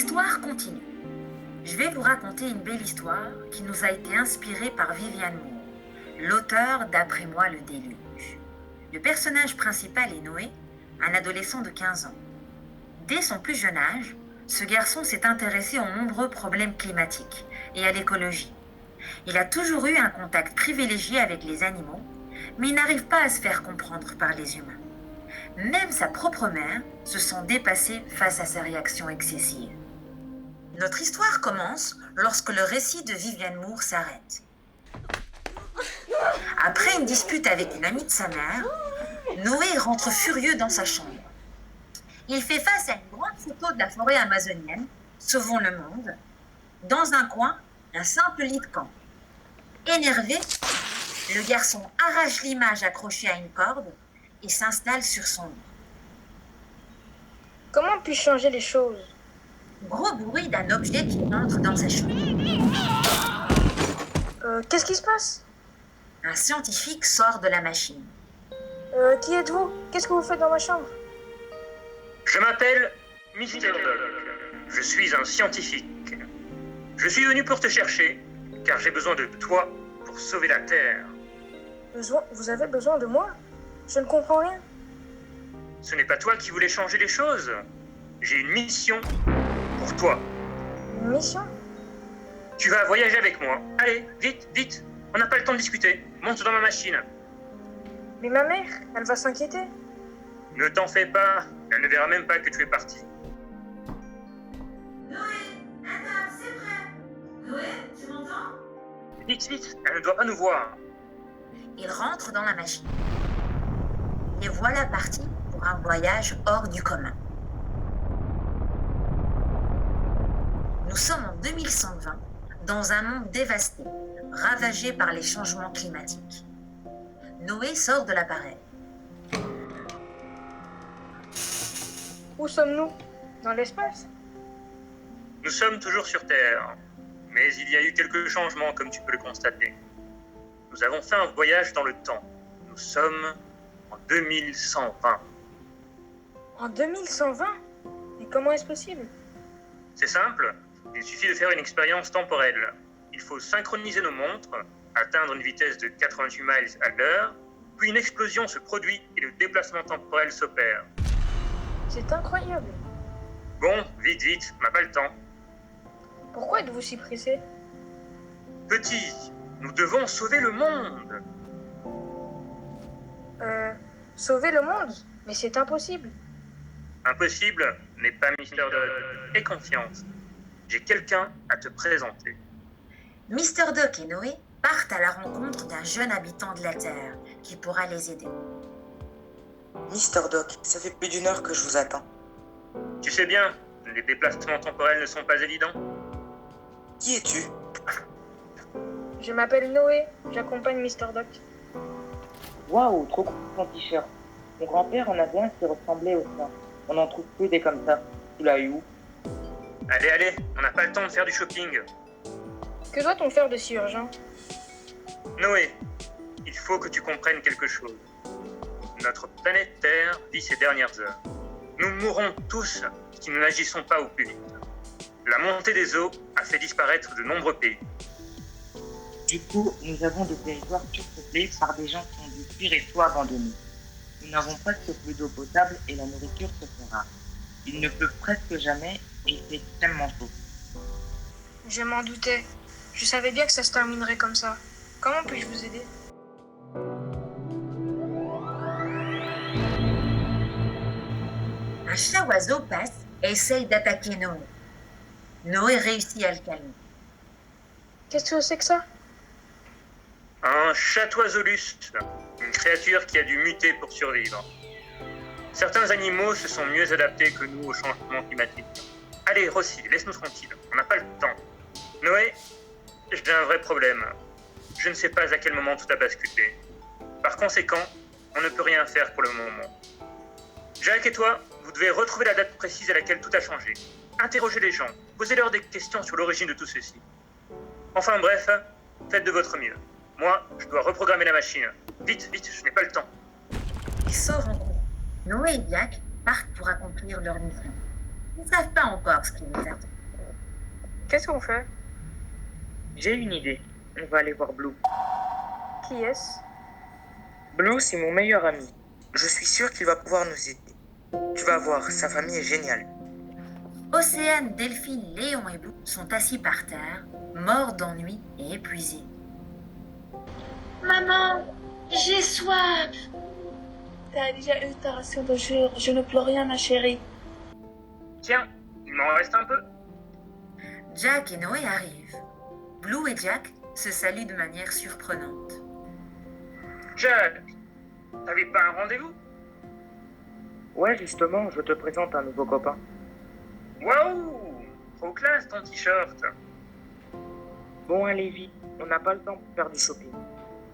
L'histoire continue. Je vais vous raconter une belle histoire qui nous a été inspirée par Viviane Moore, l'auteur d'Après moi le déluge. Le personnage principal est Noé, un adolescent de 15 ans. Dès son plus jeune âge, ce garçon s'est intéressé aux nombreux problèmes climatiques et à l'écologie. Il a toujours eu un contact privilégié avec les animaux, mais il n'arrive pas à se faire comprendre par les humains. Même sa propre mère se sent dépassée face à sa réaction excessive. Notre histoire commence lorsque le récit de Viviane Moore s'arrête. Après une dispute avec une amie de sa mère, Noé rentre furieux dans sa chambre. Il fait face à une grande photo de la forêt amazonienne, Sauvons le monde. Dans un coin, un simple lit de camp. Énervé, le garçon arrache l'image accrochée à une corde et s'installe sur son lit. Comment puis-je changer les choses? Gros bruit d'un objet qui entre dans sa chambre. Qu'est-ce qui se passe? Un scientifique sort de la machine. Qui êtes-vous? Qu'est-ce que vous faites dans ma chambre? Je m'appelle Mr. Doc. Je suis un scientifique. Je suis venu pour te chercher, car j'ai besoin de toi pour sauver la Terre. Vous avez besoin de moi? Je ne comprends rien. Ce n'est pas toi qui voulais changer les choses. J'ai une mission pour toi. Une mission? Tu vas voyager avec moi. Allez, vite, vite. On n'a pas le temps de discuter. Monte dans ma machine. Mais ma mère, elle va s'inquiéter. Ne t'en fais pas. Elle ne verra même pas que tu es parti. Noé, à table, c'est prêt. Noé, tu m'entends? Vite, vite. Elle ne doit pas nous voir. Il rentre dans la machine. Et voilà parti pour un voyage hors du commun. Nous sommes en 2120, dans un monde dévasté, ravagé par les changements climatiques. Noé sort de l'appareil. Où sommes-nous? Dans l'espace? Nous sommes toujours sur Terre. Mais il y a eu quelques changements, comme tu peux le constater. Nous avons fait un voyage dans le temps. Nous sommes en 2120. En 2120? Mais comment est-ce possible? C'est simple, il suffit de faire une expérience temporelle. Il faut synchroniser nos montres, atteindre une vitesse de 88 miles à l'heure, puis une explosion se produit et le déplacement temporel s'opère. C'est incroyable. Bon, vite, vite, on n'a pas le temps. Pourquoi êtes-vous si pressé? Petit, nous devons sauver le monde. Sauver le monde? Mais c'est impossible. Impossible, mais pas Mr. Dodd. Aie confiance. J'ai quelqu'un à te présenter. Mr. Doc et Noé partent à la rencontre d'un jeune habitant de la Terre qui pourra les aider. Mister Doc, ça fait plus d'une heure que je vous attends. Tu sais bien, les déplacements temporels ne sont pas évidents. Qui es-tu? Je m'appelle Noé, j'accompagne Mr. Doc. Waouh, trop cool ton t-shirt. Mon grand-père en avait un qui ressemblait au sien. On en trouve plus des comme ça. Tu l'as eu où? Allez, allez, on n'a pas le temps de faire du shopping. Que doit-on faire de si urgent? Noé, il faut que tu comprennes quelque chose. Notre planète Terre vit ses dernières heures. Nous mourrons tous si nous n'agissons pas au plus vite. La montée des eaux a fait disparaître de nombreux pays. Du coup, nous avons des territoires surpeuplés par des gens qui ont dû fuir et tout abandonner. Nous n'avons presque plus d'eau potable et la nourriture se fait rare. Il ne pleut presque jamais et il fait extrêmement chaud. Je m'en doutais. Je savais bien que ça se terminerait comme ça. Comment puis-je vous aider? Un chat-oiseau passe et essaye d'attaquer Noé. Noé réussit à le calmer. Qu'est-ce que c'est que ça? Un chatoisolus, une créature qui a dû muter pour survivre. Certains animaux se sont mieux adaptés que nous au changement climatique. Allez, Rossi, laisse-nous tranquille, on n'a pas le temps. Noé, j'ai un vrai problème. Je ne sais pas à quel moment tout a basculé. Par conséquent, on ne peut rien faire pour le moment. Jacques et toi, vous devez retrouver la date précise à laquelle tout a changé. Interrogez les gens, posez-leur des questions sur l'origine de tout ceci. Enfin bref, faites de votre mieux. Moi, je dois reprogrammer la machine. Vite, vite, je n'ai pas le temps. Ils sortent en courant. Noé et Jack partent pour accomplir leur mission. Ils ne savent pas encore ce qui les attend. Qu'est-ce qu'on fait? J'ai une idée. On va aller voir Blue. Qui est-ce? Blue, c'est mon meilleur ami. Je suis sûr qu'il va pouvoir nous aider. Tu vas voir, sa famille est géniale. Océane, Delphine, Léon et Blue sont assis par terre, morts d'ennui et épuisés. Maman, j'ai soif. T'as déjà eu ta ration de jour. Je ne peux rien, ma chérie. Tiens, il m'en reste un peu. Jack et Noé arrivent. Blue et Jack se saluent de manière surprenante. Jack, t'avais pas un rendez-vous? Ouais, justement, je te présente un nouveau copain. Waouh! Trop classe ton t-shirt. Bon, allez vite, on n'a pas le temps pour faire du shopping.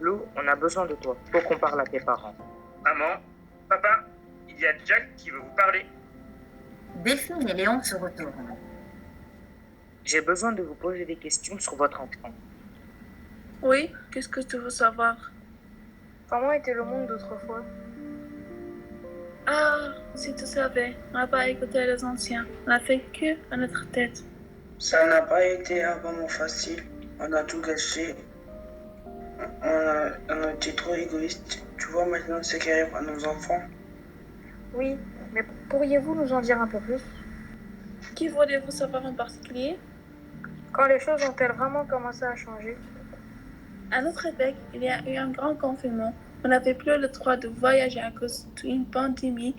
Blue, on a besoin de toi. Faut qu'on parle à tes parents. Maman, papa, il y a Jack qui veut vous parler. Delphine et Léon se retournent. J'ai besoin de vous poser des questions sur votre enfant. Oui, qu'est-ce que tu veux savoir? Comment était le monde d'autrefois? Ah, si tu savais, on n'a pas écouté les anciens. On a fait que à notre tête. Ça n'a pas été vraiment facile. On a tout gâché. On a été trop égoïste. Tu vois maintenant ce qui arrive à nos enfants. Oui, mais pourriez-vous nous en dire un peu plus? Qui voulez-vous savoir en particulier? Quand les choses ont-elles vraiment commencé à changer? À notre époque, il y a eu un grand confinement. On n'avait plus le droit de voyager à cause d'une pandémie,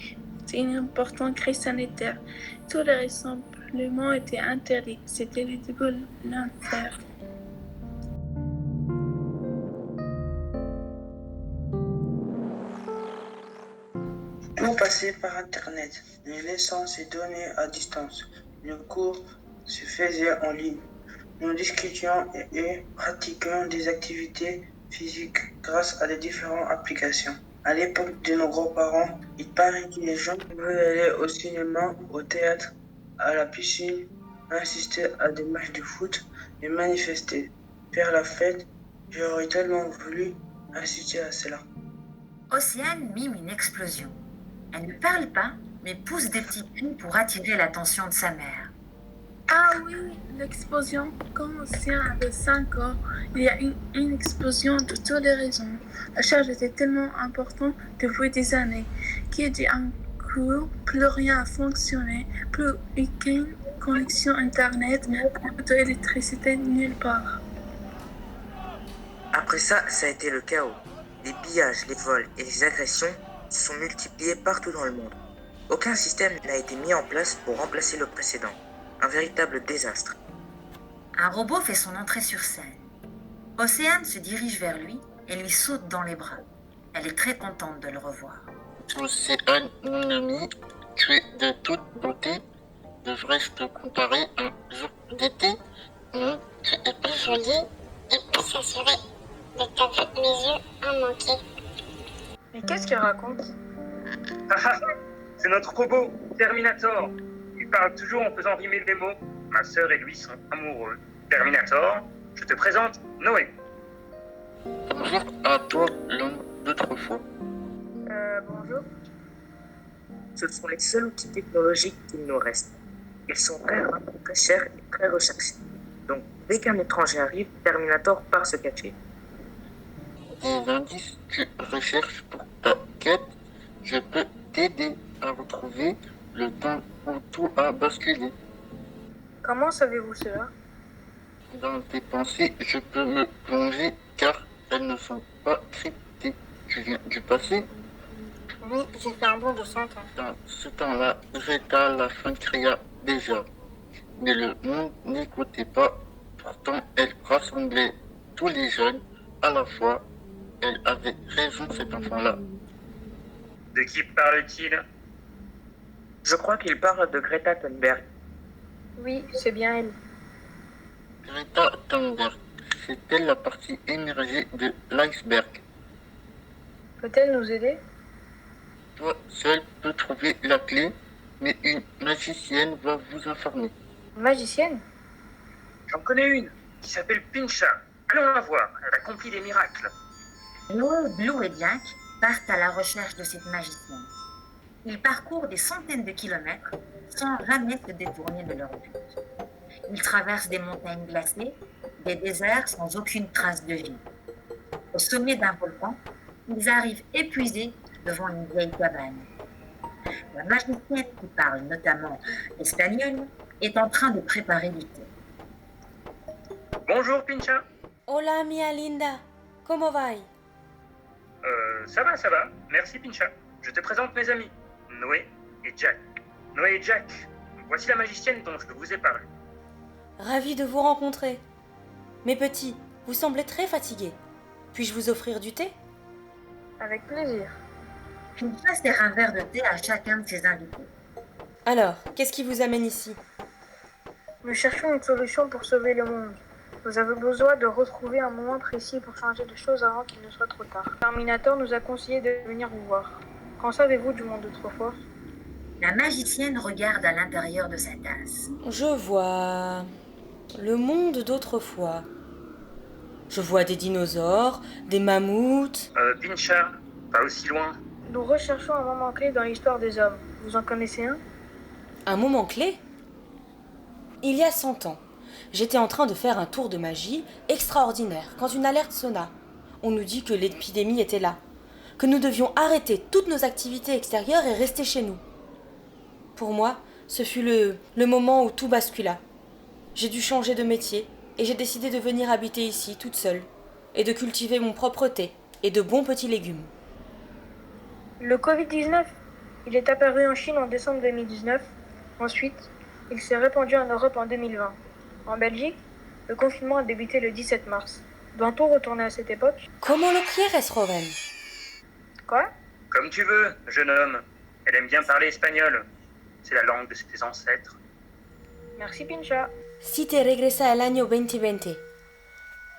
d'une importante crise sanitaire. Tous les rassemblements étaient interdits. C'était le début de l'enfer. Tout passait par Internet, nous laissant ces données à distance. Le cours se faisait en ligne. Nous discutions et pratiquions des activités physiques grâce à des différentes applications. À l'époque de nos grands-parents, il paraît que les gens pouvaient aller au cinéma, au théâtre, à la piscine, assister à des matchs de foot et manifester, faire la fête. J'aurais tellement voulu assister à cela. Océane mime une explosion. Elle ne parle pas, mais pousse des petits cris pour attirer l'attention de sa mère. Ah oui, l'explosion. Quand Océan avait 5 ans, il y a eu une explosion de toutes les raisons. La charge était tellement importante depuis des années qu'il dit un coup, plus rien a fonctionné, plus aucune connexion Internet, plus d'électricité nulle part. Après ça a été le chaos. Les pillages, les vols et les agressions se sont multipliés partout dans le monde. Aucun système n'a été mis en place pour remplacer le précédent. Un véritable désastre. Un robot fait son entrée sur scène. Océane se dirige vers lui et lui saute dans les bras. Elle est très contente de le revoir. Océane, mon ami, tu es de toute beauté. Devrais-je te comparer un jour d'été? Non, tu es pas jolie et pour s'assurer de t'avoir mes yeux en manquer. Mais qu'est-ce qu'il raconte? Ah ah, c'est notre robot, Terminator. Il parle toujours en faisant rimer les mots. Ma sœur et lui sont amoureux. Terminator, je te présente Noé. Bonjour à toi, l'homme d'autrefois. Bonjour. Ce sont les seuls outils technologiques qu'il nous reste. Ils sont très rares, très chers et très recherchés. Donc, dès qu'un étranger arrive, Terminator part se cacher. Des indices que tu recherches pour ta quête, je peux t'aider à retrouver le temps où tout a basculé. Comment savez-vous cela? Dans tes pensées, je peux me plonger car elles ne sont pas cryptées. Tu viens du passé. Oui, j'ai fait un bond de 100 ans. Dans ce temps-là, Zeta, la fin créa déjà. Mais le monde n'écoutait pas. Pourtant, elle rassemblait tous les jeunes à la fois. Elle avait raison, cet enfant-là. De qui parle-t-il? Je crois qu'il parle de Greta Thunberg. Oui, c'est bien elle. Greta Thunberg, c'était la partie émergée de l'iceberg. Peut-elle nous aider? Toi seul peux trouver la clé, mais une magicienne va vous informer. Magicienne? J'en connais une qui s'appelle Pincha. Allons la voir, elle accomplit des miracles. Noé, Blue et Jack partent à la recherche de cette magicienne. Ils parcourent des centaines de kilomètres sans jamais se détourner de leur but. Ils traversent des montagnes glacées, des déserts sans aucune trace de vie. Au sommet d'un volcan, ils arrivent épuisés devant une vieille cabane. La magicienne qui parle notamment espagnol est en train de préparer du thé. Bonjour, Pincha. Hola, mia linda. ¿Cómo va? Ça va. Merci, Pincha. Je te présente mes amis, Noé et Jack. Noé et Jack, voici la magicienne dont je vous ai parlé. Ravi de vous rencontrer. Mes petits, vous semblez très fatigués. Puis-je vous offrir du thé? Avec plaisir. Pincha sert un verre de thé à chacun de ses invités. Alors, qu'est-ce qui vous amène ici? Nous cherchons une solution pour sauver le monde. Nous avons besoin de retrouver un moment précis pour changer de choses avant qu'il ne soit trop tard. Terminator nous a conseillé de venir vous voir. Qu'en savez-vous du monde d'autrefois? La magicienne regarde à l'intérieur de sa tasse. Je vois le monde d'autrefois. Je vois des dinosaures, des mammouths. Pincha, pas aussi loin. Nous recherchons un moment clé dans l'histoire des hommes. Vous en connaissez un? Un moment clé? Il y a 100 ans, j'étais en train de faire un tour de magie extraordinaire quand une alerte sonna. On nous dit que l'épidémie était là, que nous devions arrêter toutes nos activités extérieures et rester chez nous. Pour moi, ce fut le moment où tout bascula. J'ai dû changer de métier et j'ai décidé de venir habiter ici toute seule et de cultiver mon propre thé et de bons petits légumes. Le Covid-19, il est apparu en Chine en décembre 2019. Ensuite, il s'est répandu en Europe en 2020. En Belgique, le confinement a débuté le 17 mars. Doit-on retourner à cette époque? Comment lo quieres, joven? Quoi? Comme tu veux, jeune homme. Elle aime bien parler espagnol. C'est la langue de ses ancêtres. Merci Pincha. Si te regresa al año 2020,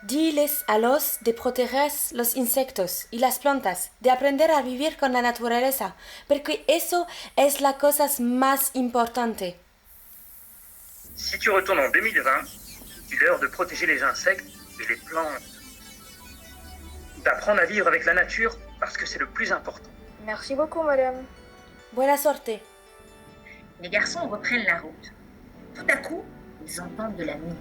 diles a los de proteger los insectos y las plantas, de aprender a vivir con la naturaleza, porque eso es la cosa más importante. Si tu retournes en 2020, dis-leur de protéger les insectes et les plantes. D'apprendre à vivre avec la nature parce que c'est le plus important. Merci beaucoup, madame. Buena suerte. Les garçons reprennent la route. Tout à coup, ils entendent de la musique.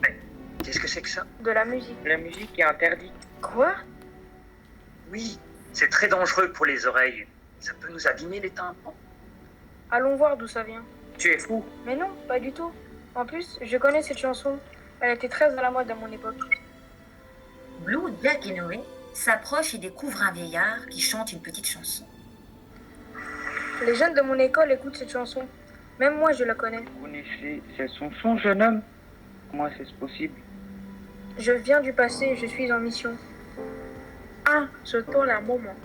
Mais qu'est-ce que c'est que ça? De la musique. La musique est interdite. Quoi? Oui, c'est très dangereux pour les oreilles. Ça peut nous abîmer les tympans. Allons voir d'où ça vient. Tu es fou. Mais non, pas du tout. En plus, je connais cette chanson. Elle était très à la mode à mon époque. Blue, Jack et Noé s'approchent et découvrent un vieillard qui chante une petite chanson. Les jeunes de mon école écoutent cette chanson. Même moi, je la connais. Vous connaissez cette chanson, jeune homme? Comment est-ce possible? Je viens du passé et je suis en mission. Ah, je tourne un moment.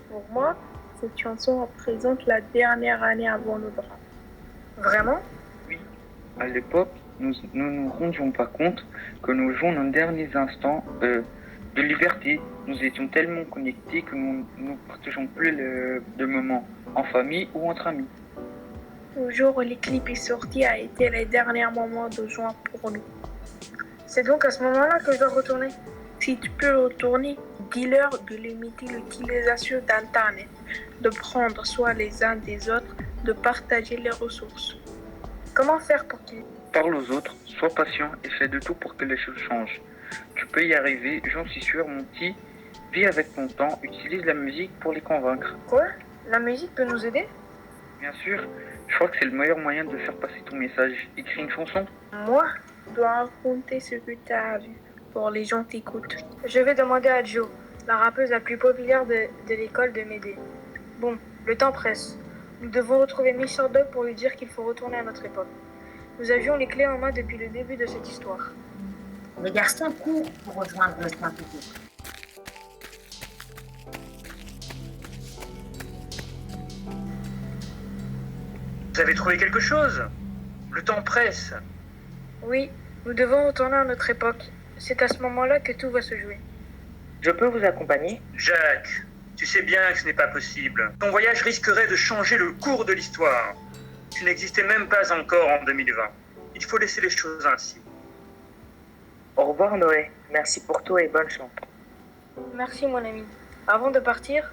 Pour moi, cette chanson représente la dernière année avant le drame. Vraiment? Oui. À l'époque, nous ne nous rendions pas compte que nous jouons nos derniers instants de liberté. Nous étions tellement connectés que nous ne partageons plus de moments en famille ou entre amis. Le jour où le clip est sorti a été les derniers moments de joie pour nous. C'est donc à ce moment-là que je dois retourner. Si tu peux retourner, dis-leur de limiter l'utilisation d'Internet, de prendre soin les uns des autres, de partager les ressources. Comment faire pour qu'ils... Parle aux autres, sois patient et fais de tout pour que les choses changent. Tu peux y arriver, j'en suis sûr, mon petit. Vis avec ton temps, utilise la musique pour les convaincre. Quoi? La musique peut nous aider? Bien sûr, je crois que c'est le meilleur moyen de faire passer ton message. Écris une chanson. Moi? Tu dois raconter ce que tu as vu pour les gens t'écoutent. Je vais demander à Jo, la rappeuse la plus populaire de l'école, de m'aider. Bon, le temps presse. Nous devons retrouver Mr. Dog pour lui dire qu'il faut retourner à notre époque. Nous avions les clés en main depuis le début de cette histoire. Les garçons courent pour rejoindre le scientifique. Vous avez trouvé quelque chose? Le temps presse. Oui, nous devons retourner à notre époque. C'est à ce moment-là que tout va se jouer. Je peux vous accompagner? Jack, tu sais bien que ce n'est pas possible. Ton voyage risquerait de changer le cours de l'histoire. Tu n'existais même pas encore en 2020. Il faut laisser les choses ainsi. Au revoir Noé, merci pour tout et bonne chance. Merci mon ami. Avant de partir,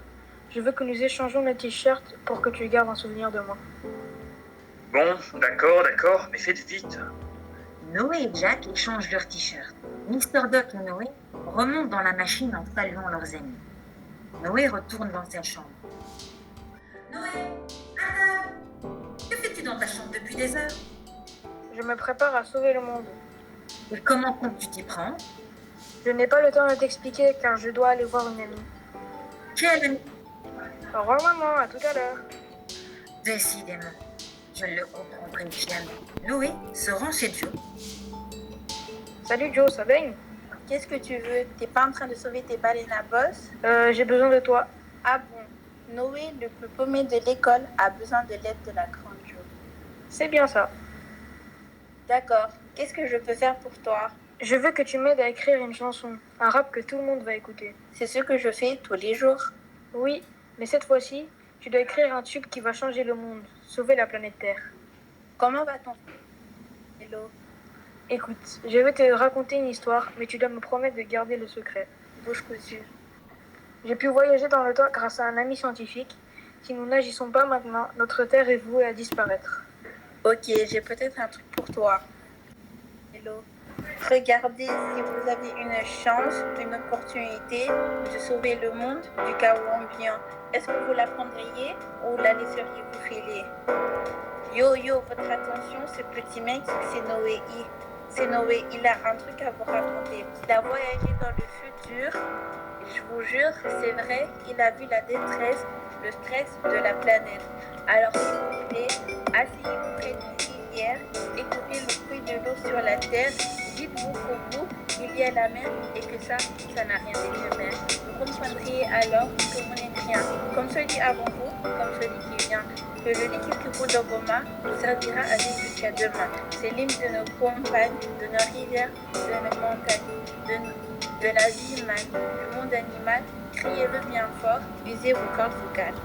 je veux que nous échangeons nos t-shirts pour que tu gardes un souvenir de moi. Bon, d'accord, mais faites vite. Noé et Jack échangent leurs t-shirts. Mr. Doc et Noé remontent dans la machine en saluant leurs amis. Noé retourne dans sa chambre. Noé, Adam, que fais-tu dans ta chambre depuis des heures? Je me prépare à sauver le monde. Et comment comptes-tu t'y prendre? Je n'ai pas le temps de t'expliquer car je dois aller voir une amie. Quelle amie? Au revoir maman, à tout à l'heure. Décidément, je ne le comprendrai jamais. Noé se rend chez Joe. Salut Joe, ça baigne? Qu'est-ce que tu veux? T'es pas en train de sauver tes baleines à bosse? J'ai besoin de toi. Ah bon? Noé, le plus paumé de l'école, a besoin de l'aide de la grande Jo. C'est bien ça. D'accord. Qu'est-ce que je peux faire pour toi? Je veux que tu m'aides à écrire une chanson, un rap que tout le monde va écouter. C'est ce que je fais tous les jours. Oui, mais cette fois-ci, tu dois écrire un tube qui va changer le monde, sauver la planète Terre. Comment va-t-on? Hello. Écoute, je vais te raconter une histoire, mais tu dois me promettre de garder le secret. Bouche cousue. J'ai pu voyager dans le temps grâce à un ami scientifique. Si nous n'agissons pas maintenant, notre Terre est vouée à disparaître. Ok, j'ai peut-être un truc pour toi. Hello. Regardez si vous avez une chance, une opportunité de sauver le monde du chaos ambiant. Est-ce que vous la prendriez ou la laisseriez-vous filer? Yo, votre attention, ce petit mec, c'est Noé. C'est Noé, il a un truc à vous raconter. Il a voyagé dans le futur. Je vous jure, c'est vrai, il a vu la détresse, le stress de la planète. Alors s'il vous plaît, asseyez-vous près d'une rivière, écoutez le bruit de l'eau sur la terre, dites-vous qu'au bout, il y a la mer et que ça n'a rien d'éphémère. Vous comprendriez alors que vous n'êtes rien, comme celui avant vous, comme celui qui vient. Que le liquide qui coule dans vos mains vous servira à vivre jusqu'à demain. C'est l'hymne de nos campagnes, de nos rivières, de nos montagnes, de la vie humaine, du monde animal. Criez-le bien fort, usez vos cordes vocales.